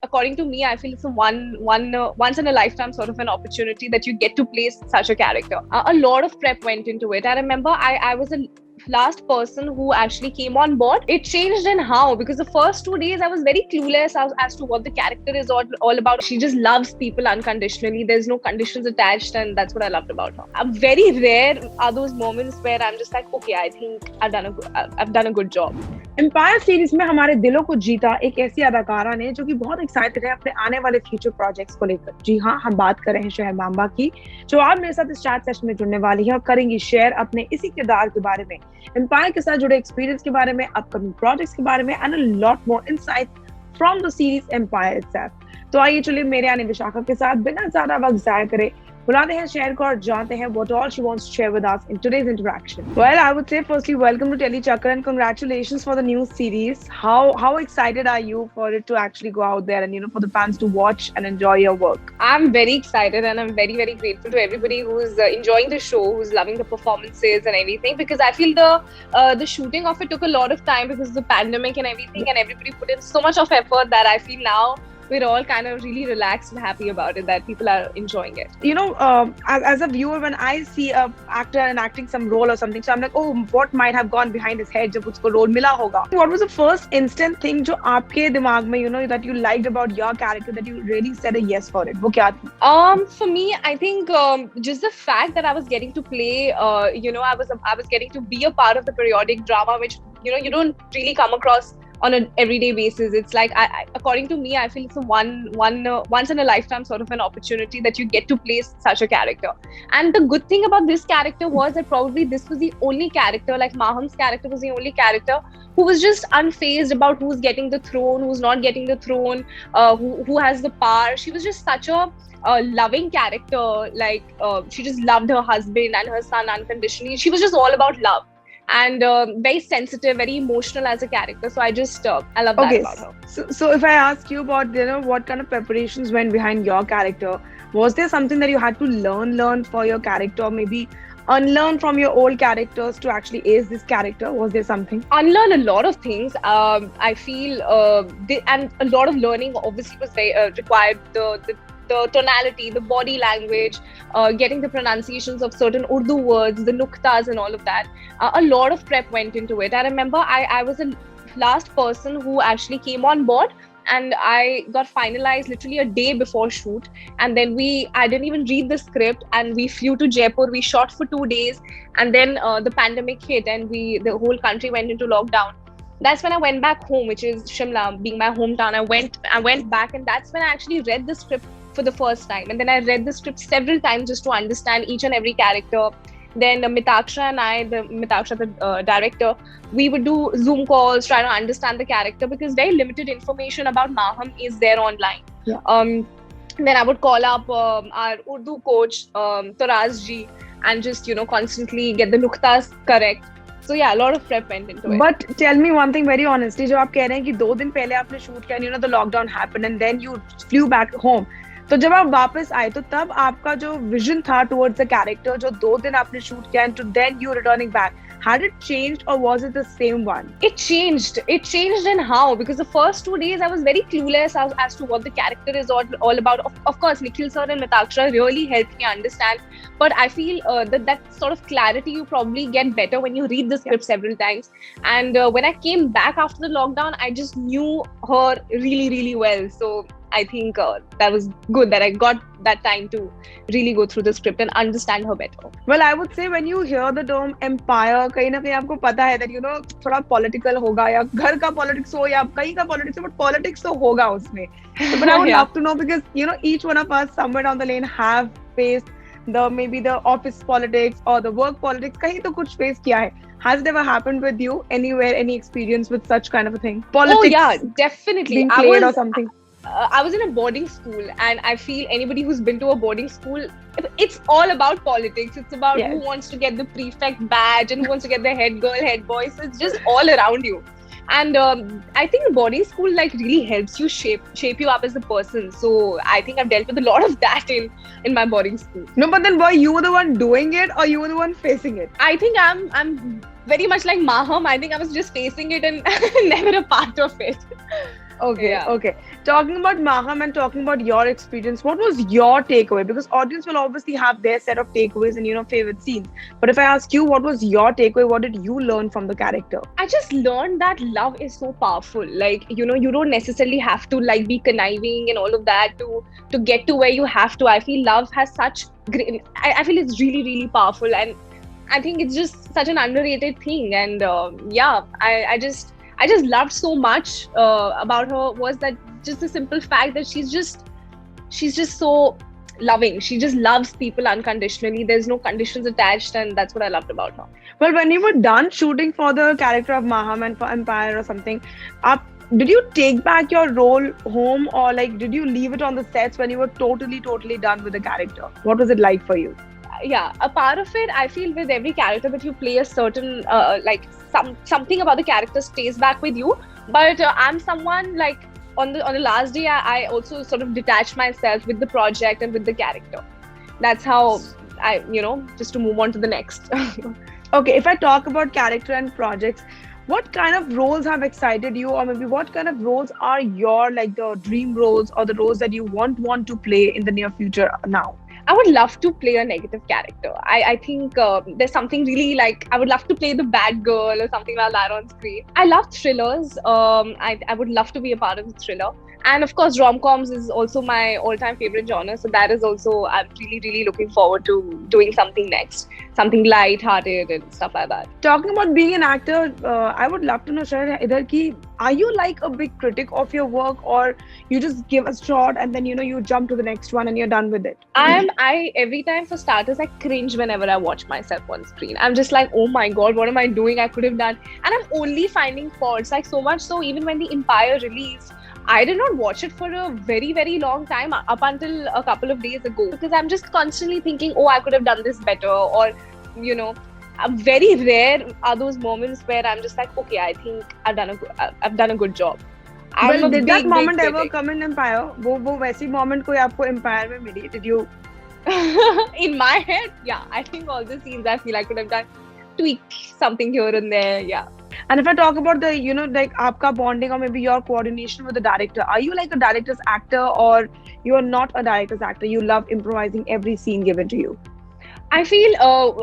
according to me, I feel it's a once in a lifetime sort of an opportunity that you get to play such a character. A lot of prep went into it. I remember I was a last person who actually came on board. It changed in how, because the first 2 days I was very clueless as to what the character is all about. She just loves people unconditionally. There's no conditions attached, and that's what I loved about her. Very rare are those moments where I'm just like, okay, I think I've done a good job. Empire series में हमारे दिलों को जीता एक ऐसी अदाकारा ने जो कि बहुत एक्साइटेड है अपने आने वाले फ्यूचर प्रोजेक्ट्स को लेकर। जी हाँ, हम बात कर रहे हैं शहर बाम्बा की, जो आज मेरे साथ इस चैट सेशन में जुड़ने वाली है और करेंगी शेयर अपने इसी किरदार के बारे में, एम्पायर के साथ जुड़े एक्सपीरियंस के बारे में, अपकमिंग प्रोजेक्ट्स के बारे में and a lot more insight from the series Empire itself. तो आइए चलिए मेरे यानी विशाखा के साथ बिना ज्यादा वक्त जाया करे बुलाते हैं शेयर को और जानते हैं what all she wants to share with us in today's interaction. Well, I would say firstly welcome to Untitled Chapter and congratulations for the new series. How excited are you for it to actually go out there and for the fans to watch and enjoy your work? I'm very excited and I'm very, very grateful to everybody who's enjoying the show, who's loving the performances and everything, because I feel the shooting of it took a lot of time because of the pandemic and everything, and everybody put in so much of effort that I feel now we're all kind of really relaxed and happy about it, that people are enjoying it. As a viewer, when I see a actor enacting some role or something, so I'm like, oh, what might have gone behind his head जब उसको role मिला होगा? What was the first instant thing जो आपके दिमाग में that you liked about your character, that you really said a yes for it? वो क्या थी? For me, I think just the fact that I was getting to play, I was getting to be a part of the periodic drama, which you don't really come across on an everyday basis. It's like, according to me, I feel it's a once in a lifetime sort of an opportunity that you get to play such a character. And the good thing about this character was that probably this was the only character, like Maham's character was the only character who was just unfazed about who's getting the throne, who's not getting the throne, who has the power. She was just such a loving character. Like she just loved her husband and her son unconditionally. She was just all about love. And very sensitive, very emotional as a character. So I just, I love that about her. So if I ask you about, what kind of preparations went behind your character, was there something that you had to learn for your character, or maybe unlearn from your old characters to actually ace this character? Was there something? Unlearn a lot of things. I feel, and a lot of learning obviously was very required. The tonality, the body language, getting the pronunciations of certain Urdu words, the nuktas and all of that. A lot of prep went into it. I remember I was the last person who actually came on board, and I got finalized literally a day before shoot. And then I didn't even read the script, and we flew to Jaipur. We shot for 2 days, and then the pandemic hit and the whole country went into lockdown. That's when I went back home, which is Shimla, being my hometown. I went back, and that's when I actually read the script for the first time. And then I read the script several times just to understand each and every character. Then Mitaksha and I, the director, we would do Zoom calls, try to understand the character, because very limited information about Maham is there online. Yeah. Then I would call up our Urdu coach, Taraz ji, and just, constantly get the nuktas correct. So yeah, a lot of prep went into it. But tell me one thing very honestly, जो आप कह रहे हैं कि 2 दिन पहले आपने shoot किया, the lockdown happened and then you flew back home. तो जब आप वापस आए तो तब आपका जो विजन था towards the character, जो 2 दिन आपने शूट किया, and to then you returning back, had it changed or was it the same one? It changed in how, because the first 2 days I was very clueless as to what the character is all about. Of course, Nikhil sir and Mitaksha really helped me understand, but I feel that sort of clarity you probably get better when you read the script several times. And when I came back after the lockdown, I just knew her really, really well. So I think that was good that I got that time to really go through the script and understand her better. Well, I would say when you hear the term empire, कहीं ना कहीं आपको पता है that थोड़ा political होगा, या घर का politics हो या कहीं का politics हो, but politics तो होगा उसमें. But I would love to know, because each one of us somewhere down the lane have faced maybe the office politics or the work politics. कहीं तो कुछ face किया है. Has it ever happened with you anywhere? Any experience with such kind of a thing? Politics? Oh yeah, definitely. Being played or something. I was in a boarding school, and I feel anybody who's been to a boarding school, it's all about politics. It's about who wants to get the prefect badge and who wants to get the head girl, head boy. So it's just all around you. And I think boarding school really helps you shape you up as a person. So I think I've dealt with a lot of that in my boarding school. No, but then were you the one doing it or you were the one facing it? I think I'm very much like Maham. I think I was just facing it and never a part of it. Okay, Yeah. okay. Talking about Maham and talking about your experience, what was your takeaway? Because audience will obviously have their set of takeaways and favorite scenes. But if I ask you, what was your takeaway? What did you learn from the character? I just learned that love is so powerful. Like, you don't necessarily have to like be conniving and all of that to get to where you have to. I feel love has such great. I feel it's really, really powerful, and I think it's just such an underrated thing. And yeah, I just loved so much about her was that just the simple fact that she's just so loving. She just loves people unconditionally. There's no conditions attached, and that's what I loved about her. Well, when you were done shooting for the character of Maham and for Empire or something, up did you take back your role home, or like did you leave it on the sets when you were totally, totally done with the character? What was it like for you? Yeah, a part of it, I feel with every character that you play, a certain like something about the character stays back with you. But I'm someone like on the last day, I also sort of detached myself with the project and with the character. That's how I, just to move on to the next. Okay, if I talk about character and projects, what kind of roles have excited you, or maybe what kind of roles are your like the dream roles or the roles that you want to play in the near future now? I would love to play a negative character. I think there's something really like I would love to play the bad girl or something like that on screen. I love thrillers. I would love to be a part of a thriller. And of course, rom-coms is also my all-time favorite genre. So that is also, I'm really, really looking forward to doing something next. Something light-hearted and stuff like that. Talking about being an actor, I would love to know, Sahher, either ki, are you like a big critic of your work, or you just give a shot and then you jump to the next one and you're done with it? I every time for starters I cringe whenever I watch myself on screen. I'm just like, oh my god, what am I doing? I could have done, and I'm only finding faults. Like so much so, even when the Empire released, I did not watch it for a very, very long time up until a couple of days ago because I'm just constantly thinking, oh, I could have done this better, or you know. Very rare are those moments where I'm just like, okay, I think I've done a good job. Well, did that moment ever come in Empire? वो वैसी moment कोई आपको Empire में मिली? Did you? In my head, yeah, I think all the scenes I feel I could have done tweaked something here and there, yeah. And if I talk about the like आपका bonding or maybe your coordination with the director, are you like a director's actor, or you are not a director's actor? You love improvising every scene given to you? I feel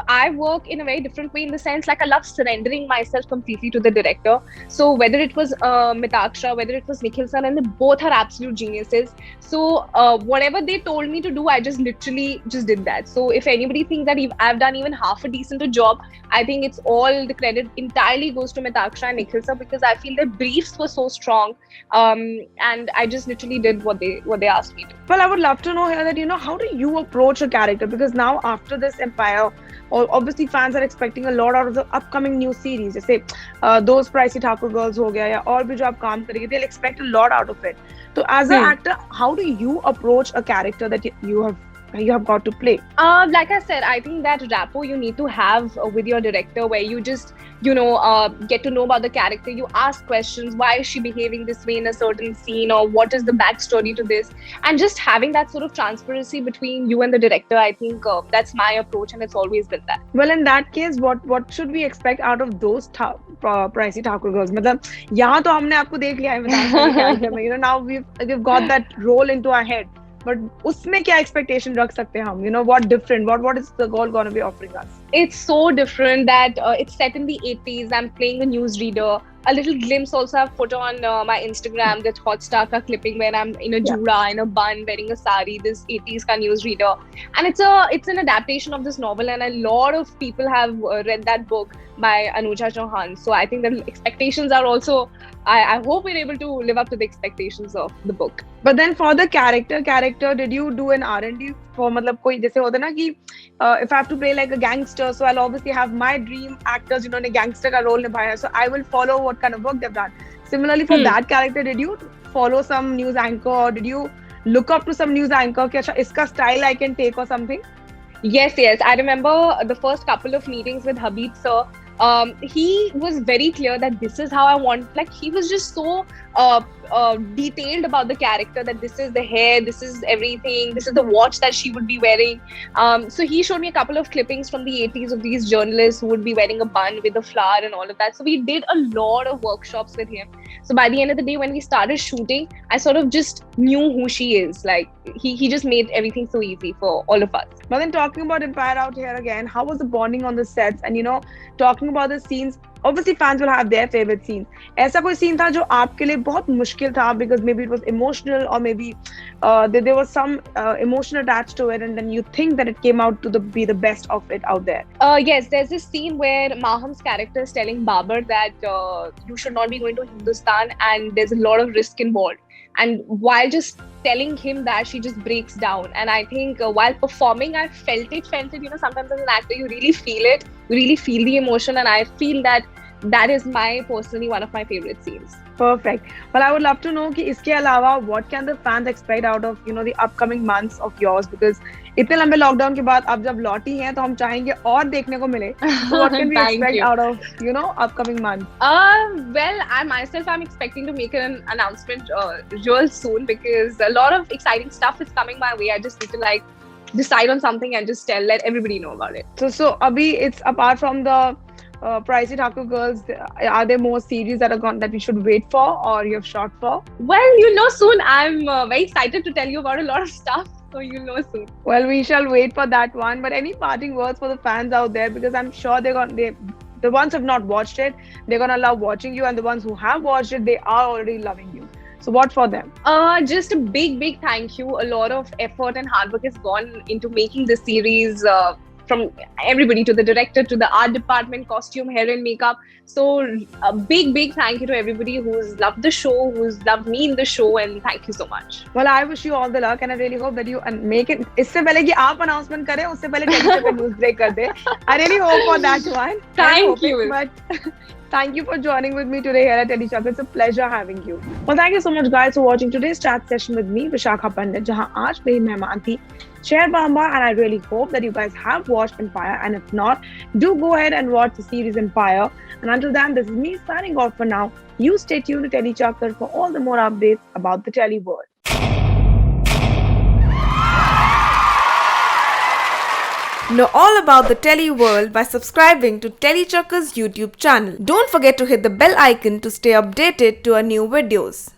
I work in a very different way in the sense like I love surrendering myself completely to the director. So whether it was Mitaksha, whether it was Nikhil sir, and they both are absolute geniuses. So whatever they told me to do, I just literally just did that. So if anybody thinks that I've done even half a decent job, I think it's all the credit entirely goes to Mitaksha and Nikhil sir because I feel their briefs were so strong, and I just literally did what they asked me to. Well, I would love to know here that how do you approach a character, because now after this Empire, obviously fans are expecting a lot out of the upcoming new series. जैसे those pricey Thakur girls हो गया या और भी जो आप काम करेंगे, they'll expect a lot out of it. So as an actor, how do you approach a character that you have got to play? Like I said, I think that rapport you need to have with your director, where you just get to know about the character. You ask questions. Why is she behaving this way in a certain scene, or what is the backstory to this? And just having that sort of transparency between you and the director, I think that's my approach, and it's always been that. Well, in that case, what should we expect out of those pricey Thakur girls? मतलब यहाँ तो हमने आपको देख लिया है character में. Now we've got that role into our head. But उसमें क्या expectation रख सकते हैं हम? What different? What is the girl gonna be offering us? It's so different that it's set in the 80s. I'm playing a newsreader. A little glimpse also I've put on my Instagram, that Hotstar ka clipping where I'm in a jura, in a bun, wearing a sari, this 80s ka newsreader. And it's an adaptation of this novel, and a lot of people have read that book by Anuja Chauhan. So I think the expectations are also, I hope we're able to live up to the expectations of the book. But then for the character, did you do an R&D for मतलब कोई जैसे होता ना कि if I have to play like a gangster, so I'll obviously have my dream actors जिन्होंने gangster का role निभाया, so I will follow what kind of work they've done. Similarly for that character, did you follow some news anchor, or did you look up to some news anchor कि अच्छा इसका style I can take or something? Yes. I remember the first couple of meetings with Habib sir. He was very clear that this is how I want. Like he was just so detailed about the character, that this is the hair, this is everything, this is the watch that she would be wearing. So he showed me a couple of clippings from the 80s of these journalists who would be wearing a bun with a flower and all of that. So we did a lot of workshops with him. So by the end of the day, when we started shooting, I sort of just knew who she is. Like he just made everything so easy for all of us. But then talking about Empire out here again, how was the bonding on the sets? And talking about the scenes, obviously fans will have their favorite scenes. ऐसा कोई scene था जो आपके लिए बहुत मुश्किल था because maybe it was emotional or maybe there was some emotion attached to it, and then you think that it came out to be the best of it out there? Yes, there's this scene where Maham's character is telling Babar that you should not be going to Hindustan and there's a lot of risk involved. And while just telling him that, she just breaks down. And I think while performing, I felt it. Sometimes as an actor, you really feel it. You really feel the emotion. And I feel that is personally one of my favorite scenes. Perfect. Well, I would love to know कि इसके अलावा what can the fans expect out of the upcoming months of yours, because इतने लंबे lockdown के बाद अब जब लौटी हैं तो हम चाहेंगे और देखने को मिले. So what can we expect out of upcoming months? Well, I'm expecting to make an announcement real soon, because a lot of exciting stuff is coming my way. I just need to decide on something and just let everybody know about it. So abhi, it's apart from the Pricey Thakur Girls, are there more series that we should wait for or you have shot for? Well, soon. I'm very excited to tell you about a lot of stuff. So you'll know soon. Well, we shall wait for that one. But any parting words for the fans out there? Because I'm sure the ones who have not watched it, they're gonna love watching you, and the ones who have watched it, they are already loving you. So what for them? Just a big thank you. A lot of effort and hard work has gone into making this series. From everybody, to the director, to the art department, costume, hair and makeup. So a big thank you to everybody who's loved the show, who's loved me in the show, and thank you so much. Well, I wish you all the luck, and I really hope that you make it. इससे पहले कि आप announcement करें, उससे पहले television पे news break कर दे. I really hope for that one. Thank you. But thank you for joining with me today here at Teddy Chapter. It's a pleasure having you. Well, thank you so much, guys, for watching today's chat session with me, Vishakha Pandit, जहाँ आज मेरी मेहमान थी Sahher Bambba, and I really hope that you guys have watched Empire, and if not, do go ahead and watch the series Empire. And until then, this is me signing off for now. You stay tuned to Teddy Chapter for all the more updates about the Telly world. Know all about the Telly world by subscribing to Telly Chakka's YouTube channel. Don't forget to hit the bell icon to stay updated to our new videos.